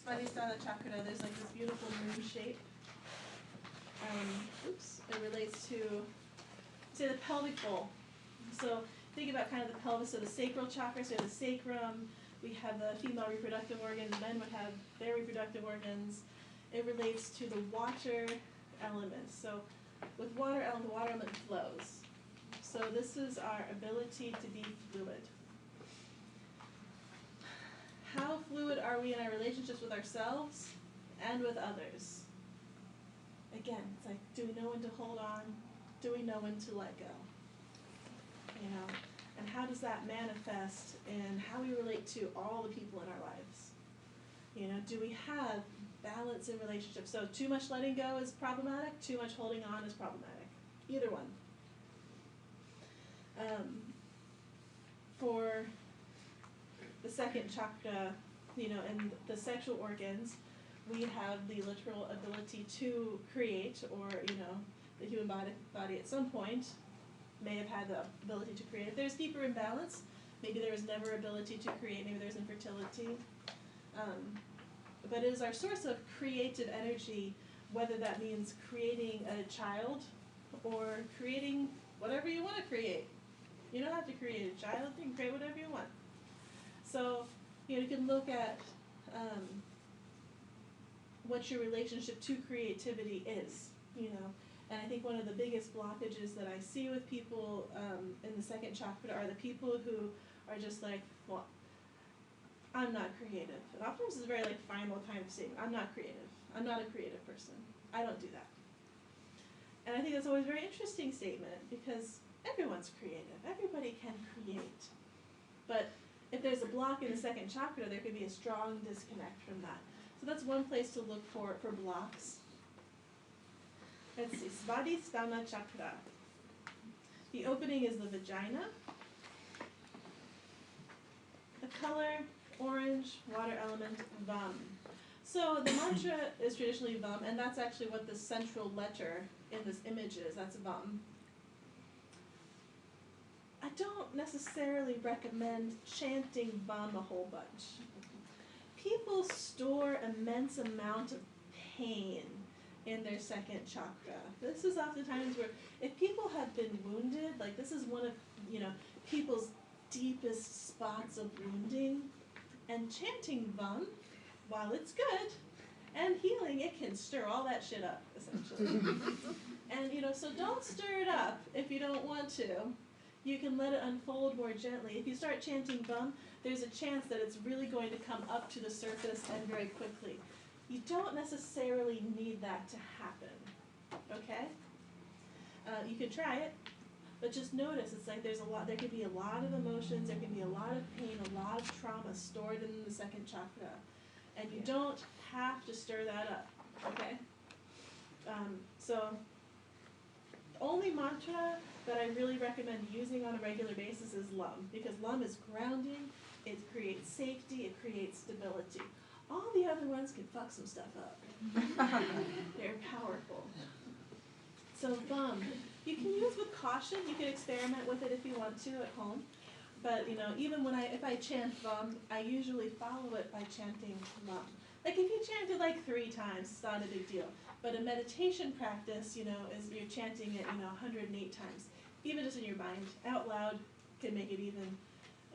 Swadisthana chakra, there's like this beautiful moon shape. It relates to, say, the pelvic bowl. So think about kind of the pelvis, so the sacral chakra, so the sacrum, we have the female reproductive organs, men would have their reproductive organs. It relates to the water element. So with water element, the water element flows. So this is our ability to be fluid. How fluid are we in our relationships with ourselves and with others? Again, it's like, do we know when to hold on? Do we know when to let go? You know, and how does that manifest in how we relate to all the people in our lives? You know, do we have balance in relationships? So too much letting go is problematic, too much holding on is problematic. Either one. For the second chakra, you know, and the sexual organs, we have the literal ability to create, or, you know, the human body at some point may have had the ability to create. If there's deeper imbalance, maybe there was never ability to create, maybe there's infertility. But it is our source of creative energy, whether that means creating a child or creating whatever you want to create. You don't have to create a child, you can create whatever you want. So, you know, you can look at what your relationship to creativity is, you know. And I think one of the biggest blockages that I see with people in the second chakra are the people who are just like, well, I'm not creative. And oftentimes it's a very like final kind of statement. I'm not creative. I'm not a creative person. I don't do that. And I think that's always a very interesting statement because everyone's creative. Everybody can create. But if there's a block in the second chakra, there could be a strong disconnect from that. So that's one place to look for blocks. Let's see, Swadisthana chakra. The opening is the vagina. The color, orange, water element, Vam. So the mantra is traditionally Vam, and that's actually what the central letter in this image is. That's Vam. I don't necessarily recommend chanting Vam a whole bunch. People store immense amount of pain in their second chakra. This is oftentimes where, if people have been wounded, like this is one of, you know, people's deepest spots of wounding, and chanting Vam, while it's good and healing, it can stir all that shit up, essentially. And, you know, so don't stir it up if you don't want to. You can let it unfold more gently. If you start chanting Vam, there's a chance that it's really going to come up to the surface and very quickly. You don't necessarily need that to happen, okay? You can try it, but just notice, it's like there's a lot, there could be a lot of emotions, there can be a lot of pain, a lot of trauma stored in the second chakra. And you don't have to stir that up, okay? So the only mantra that I really recommend using on a regular basis is Lum, because Lum is grounding, it creates safety, it creates stability. All the other ones can fuck some stuff up. They're powerful. So Vam, you can use with caution. You can experiment with it if you want to at home. But, you know, even if I chant Vam, I usually follow it by chanting Lum. Like if you chant it like 3 times, it's not a big deal. But a meditation practice, you know, is you're chanting it, you know, 108 times. Even just in your mind, out loud can make it even,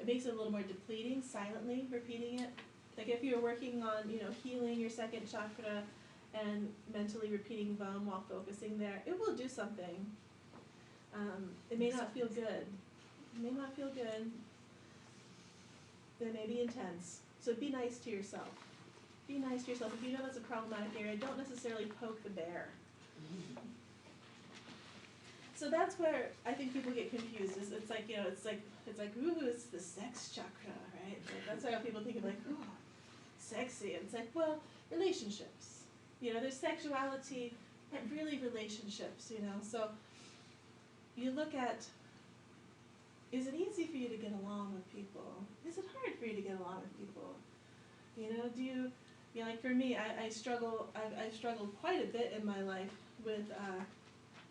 it makes it a little more depleting, silently repeating it. Like if you're working on, you know, healing your second chakra and mentally repeating Vam while focusing there, it will do something. It may not feel good. It may not feel good. It may be intense. So be nice to yourself. Be nice to yourself. If you know that's a problematic area, don't necessarily poke the bear. So that's where I think people get confused. It's like, you know, it's like, ooh, it's the sex chakra, right? So that's how people think of like, ooh, sexy. And it's like, well, relationships. You know, there's sexuality, but really relationships, you know. So you look at, is it easy for you to get along with people? Is it hard for you to get along with people? You know, do you know, like for me, I've struggled quite a bit in my life with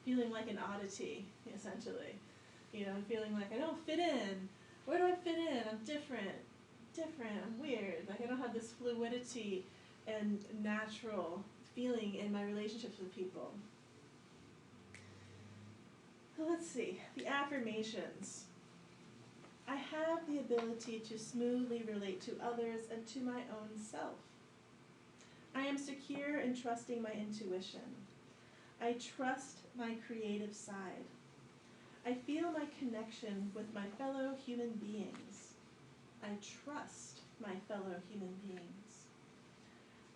feeling like an oddity, essentially. You know, feeling like I don't fit in. Where do I fit in? I'm different, I'm weird. Like I don't have this fluidity and natural feeling in my relationships with people. So let's see, the affirmations. I have the ability to smoothly relate to others and to my own self. I am secure in trusting my intuition. I trust my creative side. I feel my connection with my fellow human beings. I trust my fellow human beings.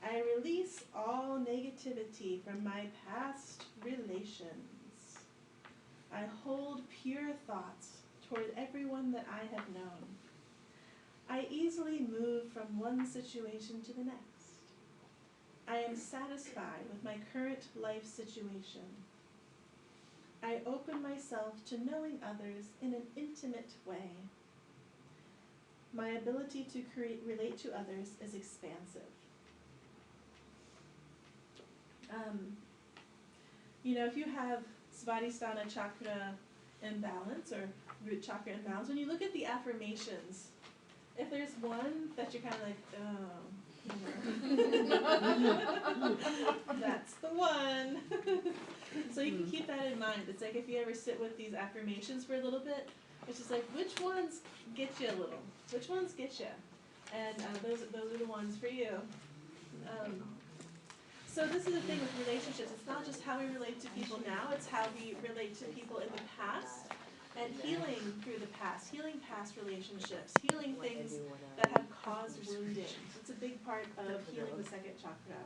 I release all negativity from my past relations. I hold pure thoughts toward everyone that I have known. I easily move from one situation to the next. I am satisfied with my current life situation. I open myself to knowing others in an intimate way. My ability to relate to others is expansive. If you have Swadisthana chakra imbalance or root chakra imbalance, when you look at the affirmations, if there's one that you're kind of like, that's the one. So you can keep that in mind. It's like if you ever sit with these affirmations for a little bit, it's just like, which ones get you a little? Which ones get you? And those are the ones for you. So this is the thing with relationships. It's not just how we relate to people now, it's how we relate to people in the past, and healing through the past, healing past relationships, healing things that have caused wounding. It's a big part of healing the second chakra.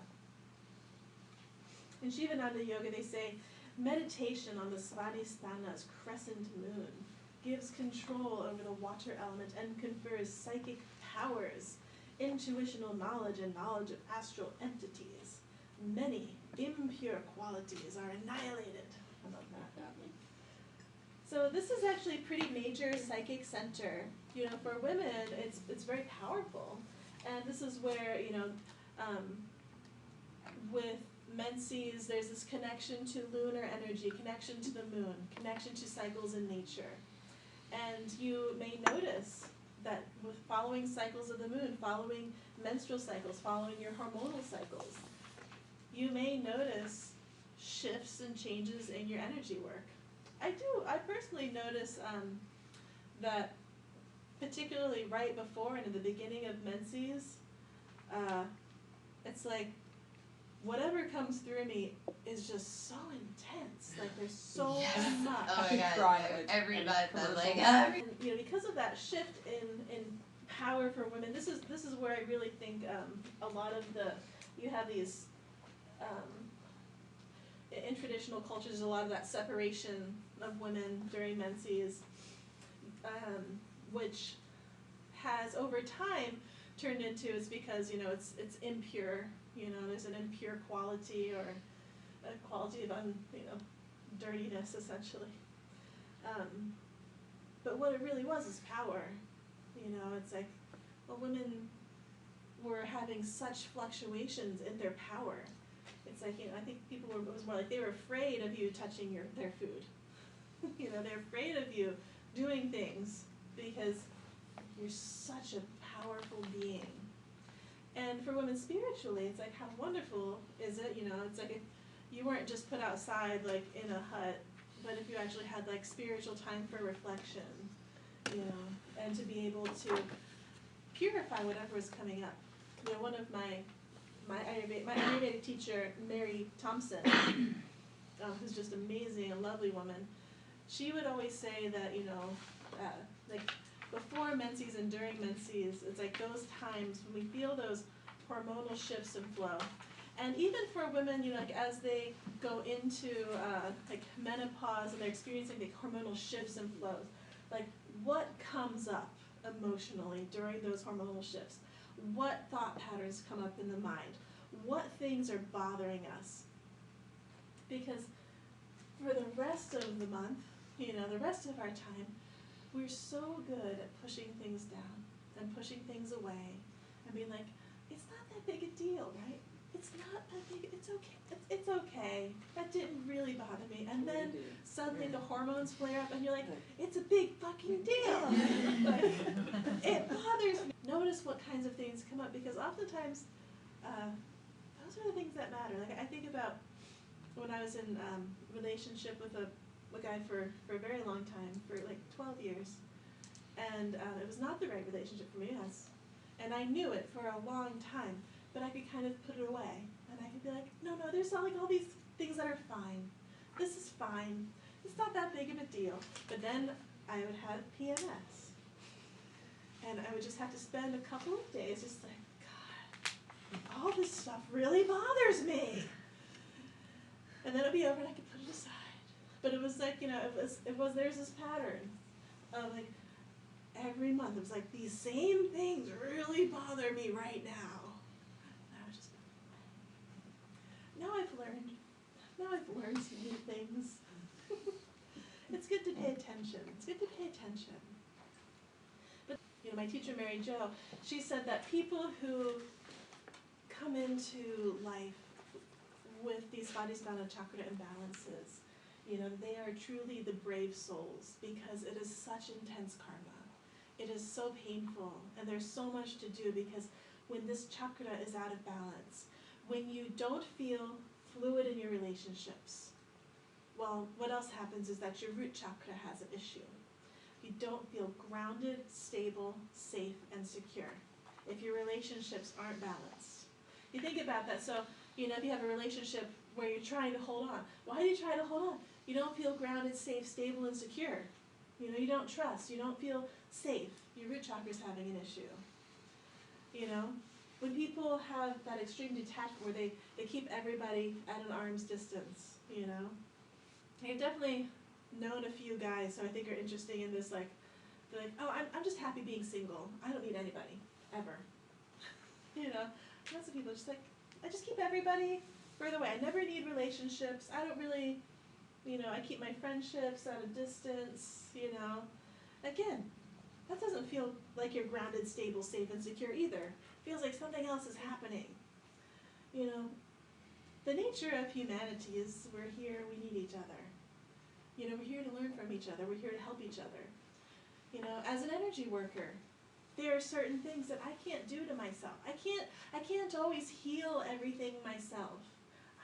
In Shivananda Yoga, they say, meditation on the Swadhisthana's crescent moon gives control over the water element and confers psychic powers, intuitional knowledge, and knowledge of astral entities. Many impure qualities are annihilated. I love that. So this is actually a pretty major psychic center. For women, it's very powerful. And this is where, with menses, there's this connection to lunar energy, connection to the moon, connection to cycles in nature. And you may notice that with following cycles of the moon, following menstrual cycles, following your hormonal cycles, you may notice shifts and changes in your energy work. I personally notice that particularly right before and in the beginning of menses, it's like whatever comes through me is just so intense. Like there's so much. Oh my god, everybody, because of that shift in power for women, this is where I really think a lot of you have these in traditional cultures, there's a lot of that separation of women during menses, which has over time turned into, it's because it's impure. There's an impure quality or a quality of dirtiness essentially. But what it really was is power. It's like, women were having such fluctuations in their power. It's like, I think it was more like they were afraid of you touching their food. They're afraid of you doing things because you're such a powerful being. And for women spiritually, it's like, how wonderful is it? It's like if you weren't just put outside like in a hut, but if you actually had like spiritual time for reflection, and to be able to purify whatever is coming up. One of my Ayurvedic teacher, Mary Thompson, who's just amazing, a lovely woman, she would always say that, like before menses and during menses, it's like those times when we feel those hormonal shifts and flow. And even for women, like as they go into like menopause and they're experiencing the hormonal shifts and flows, like what comes up emotionally during those hormonal shifts? What thought patterns come up in the mind? What things are bothering us? Because for the rest of the month, the rest of our time, we're so good at pushing things down and pushing things away and being like, it's not that big a deal, right? It's not that big, it's okay, it's okay, that didn't really bother me. And then suddenly the hormones flare up and you're like, it's a big fucking deal. Like, it bothers me. Notice what kinds of things come up, because oftentimes that matter. Like I think about when I was in relationship with a guy for a very long time, for like 12 years. And it was not the right relationship for me, and I knew it for a long time, but I could kind of put it away. And I could be like, no, there's not like all these things that are fine. This is fine. It's not that big of a deal. But then I would have PMS. And I would just have to spend a couple of days just like, God, all this stuff really bothers me. And then it would be over and I could put it aside. But it was like, there's this pattern of like, every month it was like, these same things really bother me right now. And I was just, now I've learned some new things. It's good to pay attention. But my teacher, Mary Jo, she said that people who come into life with these Swadisthana chakra imbalances, they are truly the brave souls, because it is such intense karma. It is so painful, and there's so much to do, because when this chakra is out of balance, when you don't feel fluid in your relationships, well, what else happens is that your root chakra has an issue. You don't feel grounded, stable, safe, and secure if your relationships aren't balanced. You think about that. So, if you have a relationship where you're trying to hold on, why do you try to hold on? You don't feel grounded, safe, stable, and secure. You don't trust. You don't feel safe. Your root chakra is having an issue. When people have that extreme detachment where they keep everybody at an arm's distance, I've definitely known a few guys who I think are interesting in this, like, they're like, oh, I'm just happy being single. I don't need anybody, ever. Lots of people are just like, I just keep everybody further away. I never need relationships. I don't really, I keep my friendships at a distance, Again, that doesn't feel like you're grounded, stable, safe, and secure either. It feels like something else is happening. The nature of humanity is we're here, we need each other. We're here to learn from each other. We're here to help each other. As an energy worker, there are certain things that I can't do to myself. I can't always heal everything myself.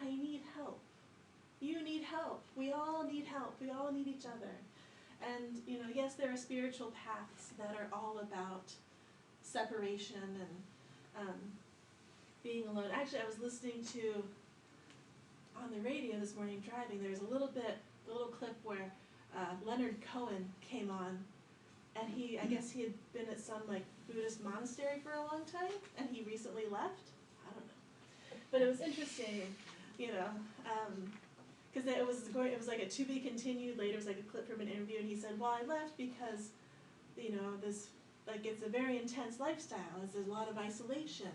I need help. You need help. We all need help. We all need each other. And, yes, there are spiritual paths that are all about separation and being alone. Actually, I was listening to, on the radio this morning driving, there was a little clip where Leonard Cohen came on, and I guess he had been at some like Buddhist monastery for a long time, and he recently left. I don't know, but it was interesting, because it was like a to be continued. Later, it was like a clip from an interview, and he said, "Well, I left because, this it's a very intense lifestyle. There's a lot of isolation,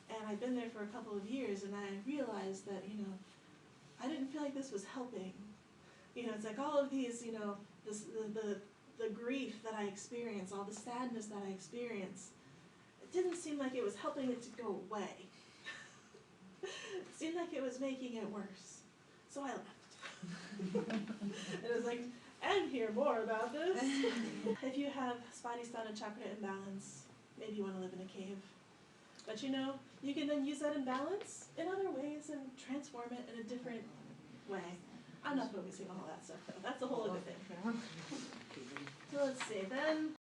and I've been there for a couple of years, and I realized that I didn't feel like this was helping. It's like all of these, the grief that I experience, all the sadness that I experience, it didn't seem like it was helping it to go away. It seemed like it was making it worse. So I left." And it was like, and hear more about this. If you have Swadisthana chakra imbalance, maybe you want to live in a cave. But you can then use that imbalance in other ways and transform it in a different way. I'm not focusing on all that stuff, though. That's a whole other thing. So let's see, then